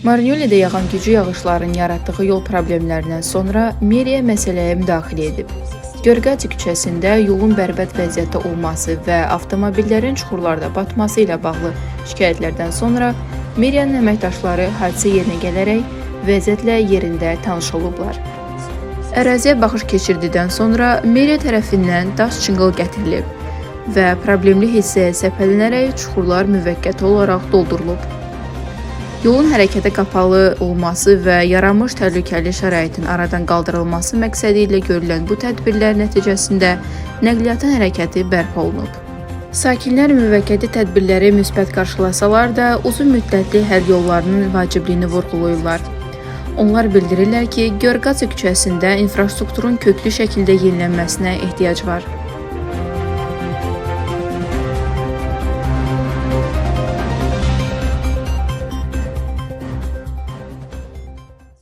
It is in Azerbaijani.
Marnyolidə yağan güclü yağışların yaratdığı yol problemlərindən sonra meriya məsələyə müdaxilə edib. Görqaci küçəsində yolun bərbad vəziyyətdə olması və avtomobillərin çuxurlarda batması ilə bağlı şikayətlərdən sonra meriyanın əməkdaşları hadisə yerinə gələrək vəziyyətlə yerində tanış olublar. Əraziyə baxış keçirdikdən sonra meriya tərəfindən daş çınqıl gətirilib və problemli hissəyə səpələnərək çuxurlar müvəqqəti olaraq doldurulub. Yolun hərəkətə qapalı olması və yaranmış təhlükəli şəraitin aradan qaldırılması məqsədi ilə görülən bu tədbirlər nəticəsində nəqliyyatın hərəkəti bərpa olunub. Sakinlər müvəqqəti tədbirləri müsbət qarşılasalar da uzun müddətli həll yollarının vacibliyini vurğulayırlar. Onlar bildirirlər ki, Görqaci küçəsində infrastrukturun köklü şəkildə yenilənməsinə ehtiyac var.